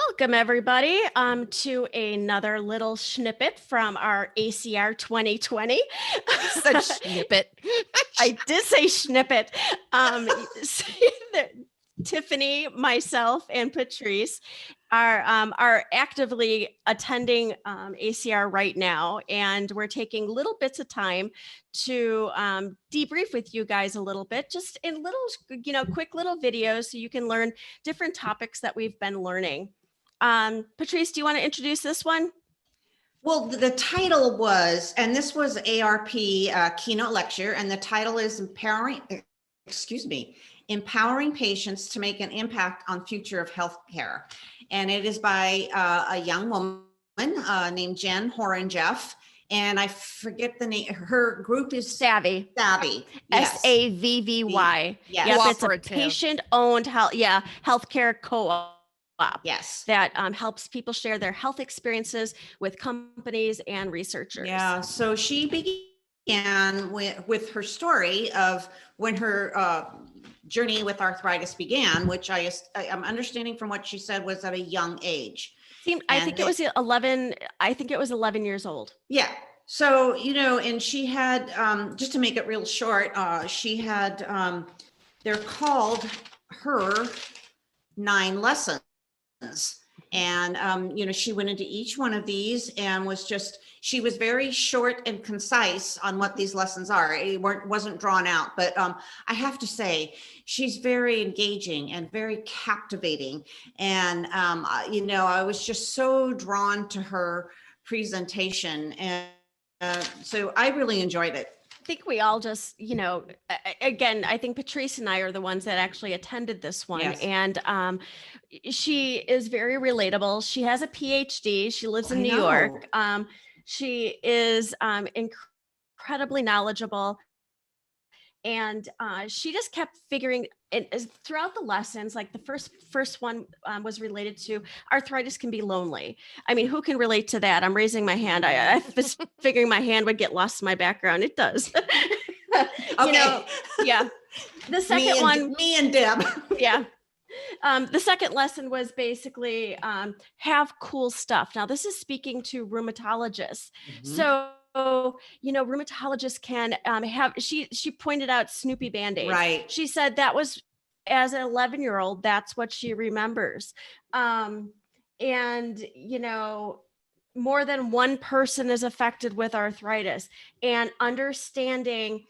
Welcome, everybody, to another little snippet from our ACR 2020. Such snippet. I did say snippet. Tiffany, myself, and Patrice are actively attending ACR right now, and we're taking little bits of time to debrief with you guys a little bit, just in little, quick little videos, so you can learn different topics that we've been learning. Patrice, do you want to introduce this one? Well, the title was, and this was ARP keynote lecture, and the title is Empowering Patients to Make an Impact on Future of Healthcare. And it is by a young woman named Jenn Horonjeff. And I forget the name. Her group is Savvy. Yes. SAVVY. Yes. Yep, it's a patient-owned healthcare co-op. Yes. That helps people share their health experiences with companies and researchers. Yeah. So she began with her story of when her journey with arthritis began, which I'm understanding from what she said was at a young age. I think it was 11. I think it was 11 years old. Yeah. So, and she had, just to make it real short, she had, they're called her 9 lessons. And, she went into each one of these and she was very short and concise on what these lessons are. It wasn't drawn out, but I have to say, she's very engaging and very captivating. And, I was just so drawn to her presentation. And so I really enjoyed it. I think we all just, again, I think Patrice and I are the ones that actually attended this one. Yes. And she is very relatable. She has a PhD. She lives in New York. She is incredibly knowledgeable. And she just kept figuring throughout the lessons, like the first one was related to arthritis can be lonely. I mean, who can relate to that? I'm raising my hand. I was figuring my hand would get lost in my background. It does. Okay. Yeah. The second one. Me and Deb. Yeah. The second lesson was basically have cool stuff. Now, this is speaking to rheumatologists. Mm-hmm. So, rheumatologists can have, she pointed out Snoopy Band-Aids. Right. She said that was, as an 11-year-old, that's what she remembers. And, more than one person is affected with arthritis, and understanding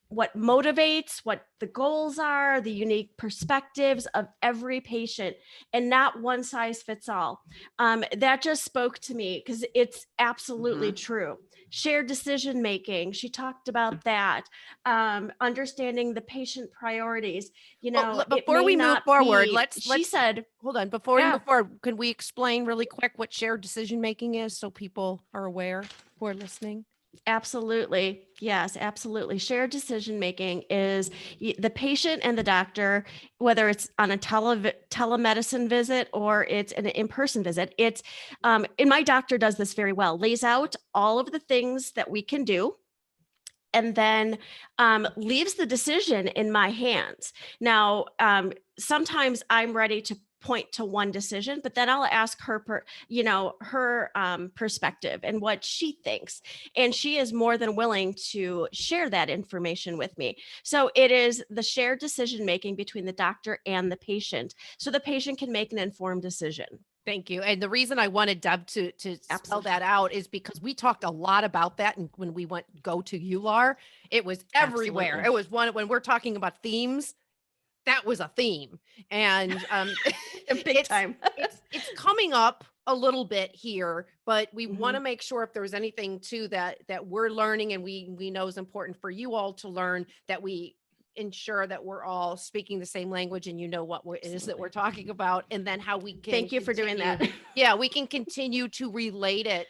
what motivates, what the goals are, the unique perspectives of every patient, and not one size fits all. That just spoke to me because it's absolutely true. Shared decision making. She talked about that. Understanding the patient priorities. Before we move forward, she said, hold on. Before we move forward, can we explain really quick what shared decision making is so people are aware who are listening? Absolutely. Yes, absolutely. Shared decision making is the patient and the doctor, whether it's on a telemedicine visit or it's an in-person visit. It's and my doctor does this very well, lays out all of the things that we can do, and then leaves the decision in my hands. Now, sometimes I'm ready to point to one decision, but then I'll ask her, her perspective and what she thinks. And she is more than willing to share that information with me. So it is the shared decision making between the doctor and the patient, so the patient can make an informed decision. Thank you. And the reason I wanted Deb to spell that out is because we talked a lot about that. And when we go to EULAR, it was everywhere. Absolutely. It was when we're talking about themes, that was a theme. And big time. it's coming up a little bit here, but we want to make sure if there's anything too that we're learning and we know is important for you all to learn, that we ensure that we're all speaking the same language and what it is that we're talking about, and then how we can Thank you for doing that. Yeah, we can continue to relate it,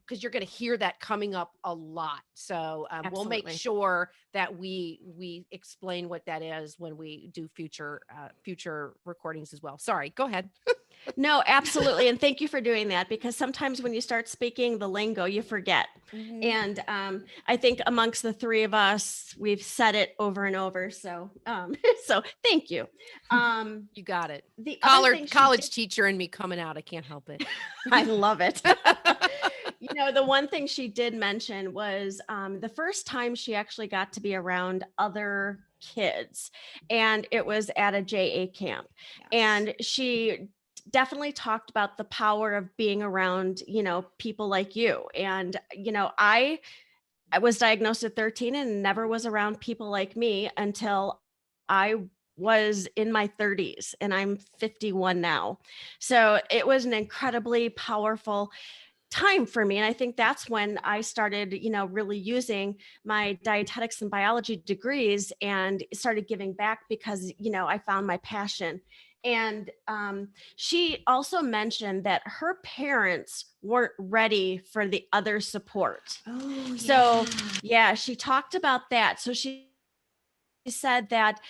because you're going to hear that coming up a lot. So we'll make sure that we explain what that is when we do future recordings as well. Sorry, go ahead. No, absolutely. And thank you for doing that, because sometimes when you start speaking the lingo, you forget. Mhm. And I think amongst the three of us, we've said it over and over. So, so thank you. You got it. The other thing she College did, teacher in me coming out. I can't help it. I love it. The one thing she did mention was the first time she actually got to be around other kids, and it was at a JA camp. Yes. And she definitely talked about the power of being around, people like you. And, I was diagnosed at 13 and never was around people like me until I was in my 30s, and I'm 51 now. So it was an incredibly powerful time for me. And I think that's when I started, really using my dietetics and biology degrees and started giving back because, I found my passion. And she also mentioned that her parents weren't ready for the other support. Oh, So, yeah. yeah, she talked about that. So she said that,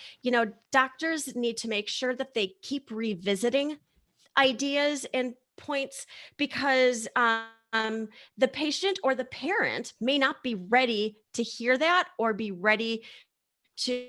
doctors need to make sure that they keep revisiting ideas and points, because the patient or the parent may not be ready to hear that or be ready to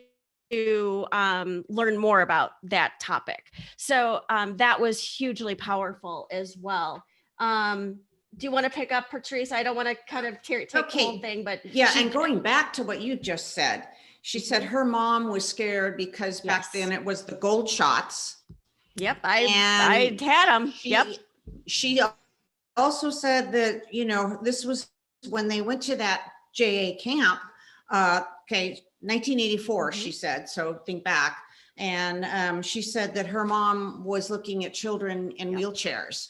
learn more about that topic. So that was hugely powerful as well. Do you want to pick up, Patrice? I don't want to kind of take the whole thing, but yeah. And going back to what you just said, she said her mom was scared because back Yes. then it was the gold shots. Yep, I And had them. Yep. She also said that, this was when they went to that JA camp. 1984, Mhm. she said. So think back. And she said that her mom was looking at children in wheelchairs.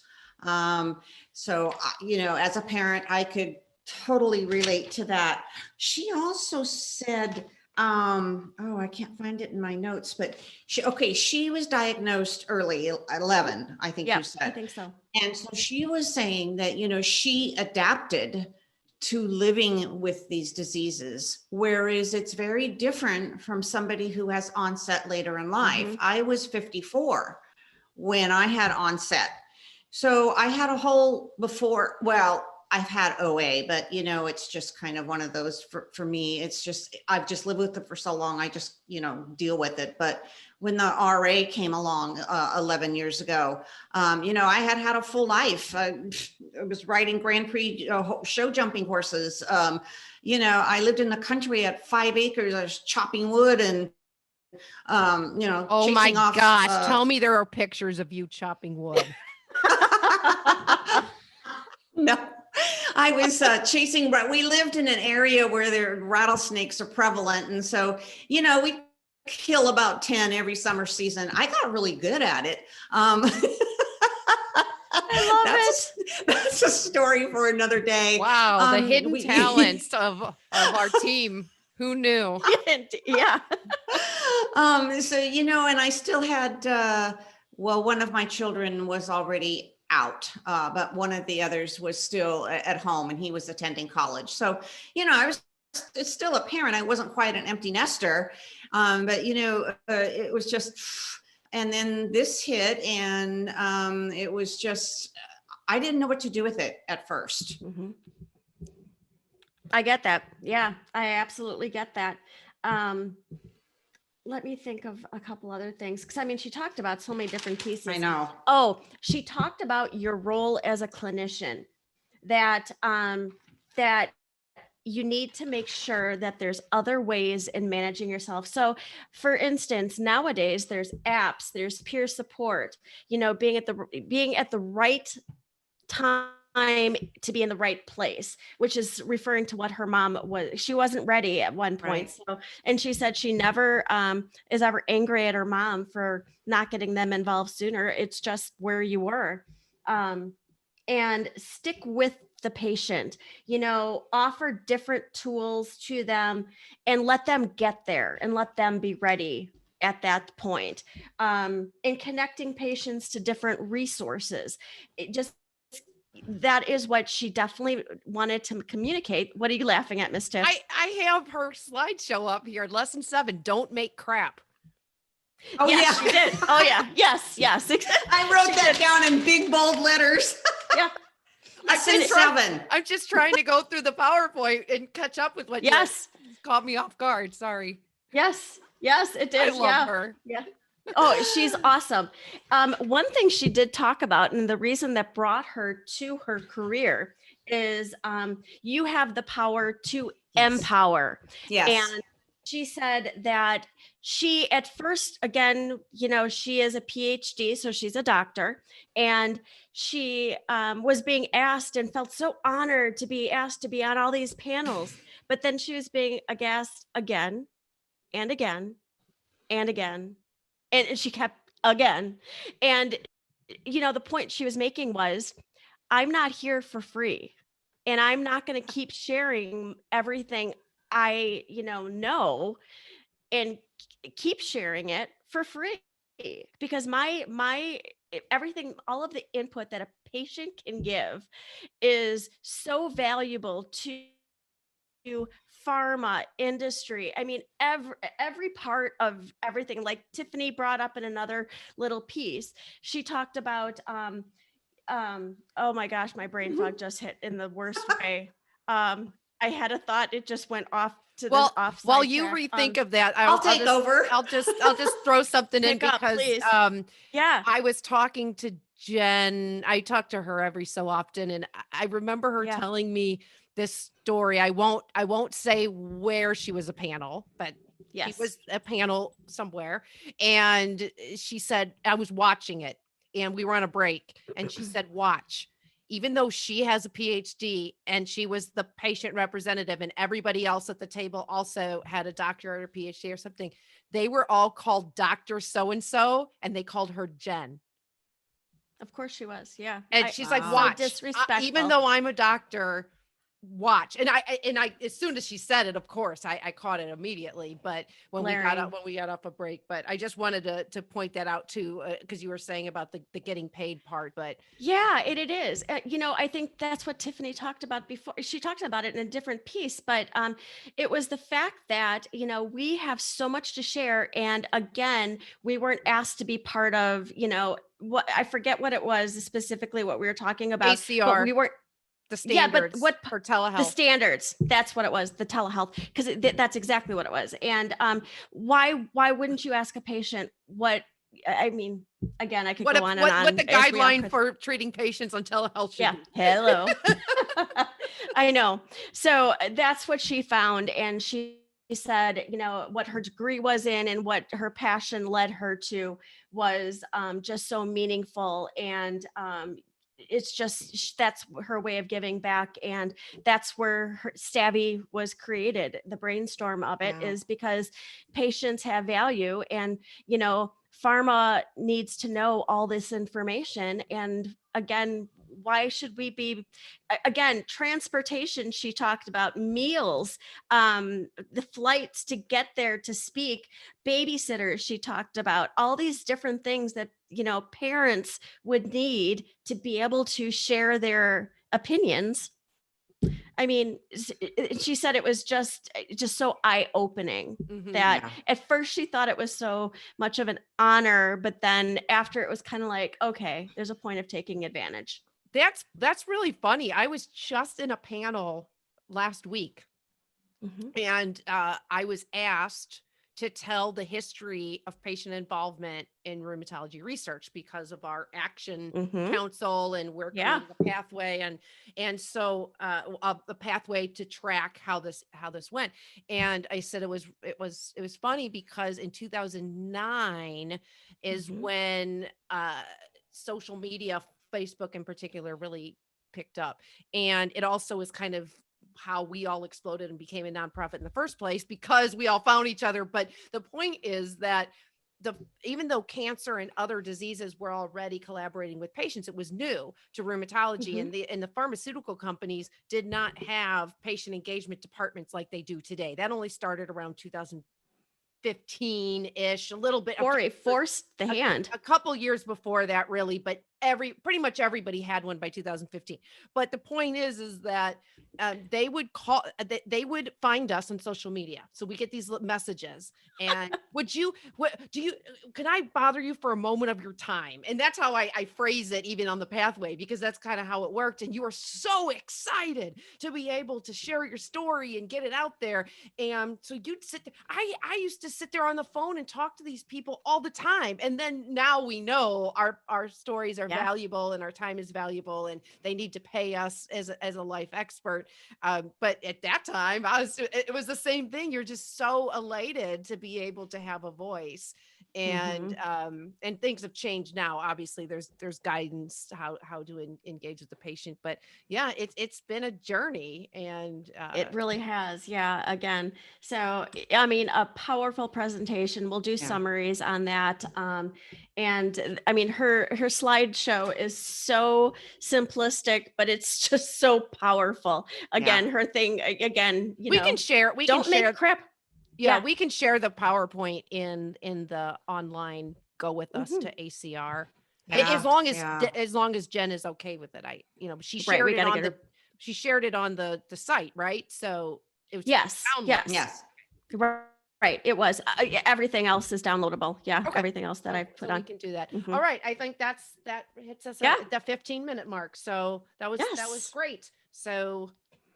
So, as a parent, I could totally relate to that. She also said, I can't find it in my notes, but she was diagnosed early, 11, I think you Yep, I said. think so. And so she was saying that, she adapted to living with these diseases, whereas it's very different from somebody who has onset later in life. Mhm. I was 54 when I had onset. So I had a whole before, well, I've had OA, but it's just kind of one of those for me. It's just, I've just lived with it for so long. I just, deal with it. But when the RA came along 11 years ago, I had a full life. I was riding Grand Prix show jumping horses. I lived in the country at 5 acres. I was chopping wood and, Oh my chasing off. gosh. Tell me there are pictures of you chopping wood. No, I was chasing. We lived in an area where there rattlesnakes are prevalent, and so we kill about 10 every summer season. I got really good at it. I love it. That's a story for another day. Wow, the hidden talents of our team. Who knew? Yeah. So and I still had one of my children was already out, but one of the others was still at home, and he was attending college. So I was still a parent. I wasn't quite an empty nester, but it was just. And then this hit, and it was just, I didn't know what to do with it at first. Mm-hmm. I get that. Yeah, I absolutely get that. Let me think of a couple other things. Because she talked about so many different pieces. I know. Oh, she talked about your role as a clinician, that that you need to make sure that there's other ways in managing yourself. So for instance, nowadays there's apps, there's peer support, being at the right time to be in the right place, which is referring to what her mom was. She wasn't ready at one point. Right. So, and she said she never is ever angry at her mom for not getting them involved sooner. It's just where you were. And stick with the patient, offer different tools to them and let them get there and let them be ready at that point. And connecting patients to different resources. That is what she definitely wanted to communicate. What are you laughing at, Miss Tiff? I have her slideshow up here. Lesson 7, don't make crap. Oh, Yes, yeah. she did. Oh yeah. Yes. Yes. I wrote that down in big bold letters. Yeah. Lesson just trying- 7. I'm just trying to go through the PowerPoint and catch up with what Yes. you caught me off guard. Sorry. Yes. Yes, it I is. love Yeah. her. Yeah. Oh, she's awesome. One thing she did talk about, and the reason that brought her to her career is you have the power to Yes. empower. Yes. And she said that she, at first, again, she is a PhD, so she's a doctor, and she was being asked and felt so honored to be asked to be on all these panels. But then she was being asked again and again and again. And she kept again. And, the point she was making was, I'm not here for free. And I'm not going to keep sharing everything I, know and keep sharing it for free, because my everything, all of the input that a patient can give is so valuable to pharma industry. I mean, every part of everything, like Tiffany brought up in another little piece. She talked about oh my gosh, my brain fog just hit in the worst way. I had a thought, it just went off to the Well, offside while you track. rethink of that, I'll take just, over. I'll just throw something in Pick up, because please. Yeah. I was talking to Jenn. I talk to her every so often, and I remember her Yeah. telling me this story. I won't say where she was a panel, but Yes. she was a panel somewhere. And she said, I was watching it and we were on a break. And she said, watch, even though she has a PhD and she was the patient representative and everybody else at the table also had a doctorate or PhD or something, they were all called Dr. So-and-so, and they called her Jenn. Of course she was. Yeah. And she's like, Wow. watch, So disrespectful. even though I'm a doctor, watch. And I, as soon as she said it, of course, I caught it immediately. But when we got off a break, but I just wanted to point that out too, because you were saying about the getting paid part. But yeah, it is. I think that's what Tiffany talked about before. She talked about it in a different piece, but it was the fact that, we have so much to share. And again, we weren't asked to be part of, what, I forget what it was specifically what we were talking about. ACR. But we weren't. the standards Yeah, but for telehealth. The standards, that's what it was, the telehealth, because that's exactly what it was. And why wouldn't you ask a patient what, I mean, again, I could go on and on. What the as we all guideline could. for treating patients on telehealth should Yeah. be. Hello. I know. So that's what she found. And she said, what her degree was in and what her passion led her to was just so meaningful. And it's just, that's her way of giving back. And that's where her Stabby was created. The brainstorm of it is because patients have value, and, pharma needs to know all this information. And again, why should we be, again, transportation, she talked about meals, the flights to get there to speak, babysitters, she talked about all these different things that, parents would need to be able to share their opinions. I mean, she said it was just so eye-opening that at first she thought it was so much of an honor, but then after it was kind of like, okay, there's a point of taking advantage. That's really funny. I was just in a panel last week, and I was asked to tell the history of patient involvement in rheumatology research because of our action council, and we're creating a pathway, and so the pathway to track how this went. And I said it was funny because in 2009 is when social media, Facebook in particular, really picked up. And it also is kind of how we all exploded and became a nonprofit in the first place, because we all found each other. But the point is that even though cancer and other diseases were already collaborating with patients, it was new to rheumatology, and the pharmaceutical companies did not have patient engagement departments like they do today. That only started around 2000, 2015-ish, a little bit. Or it forced the hand. A couple years before that, really, but pretty much everybody had one by 2015. But the point is that they would call, they would find us on social media. So we get these messages, and can I bother you for a moment of your time? And that's how I phrase it, even on the pathway, because that's kind of how it worked. And you are so excited to be able to share your story and get it out there. And so you'd sit there. I used to sit there on the phone and talk to these people all the time. And then now we know our stories are valuable and our time is valuable, and they need to pay us as a life expert. But at that time, it was the same thing. You're just so elated to be able to have a voice. And and things have changed now. Obviously, there's guidance how to engage with the patient. But yeah, it's been a journey, and it really has. Yeah. Again, so I mean, a powerful presentation. We'll do summaries on that. And I mean, her slideshow is so simplistic, but it's just so powerful. Again, her thing. Again, we can share. We don't can share make crap. Yeah, we can share the PowerPoint in the online Go With Us to ACR. As long as Jenn is okay with it. She shared she shared it on the site, right? So it was yes. Right. It was. Everything else is downloadable. Yeah. Okay. Everything else that I put on. We can do that. All right. I think that hits us at the 15-minute mark. So that was great. So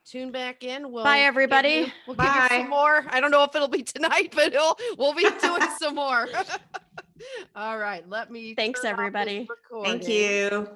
tune back in. Bye, everybody. We'll give you some more. I don't know if it'll be tonight, but we'll be doing some more. All right. Thanks, everybody. Thank you.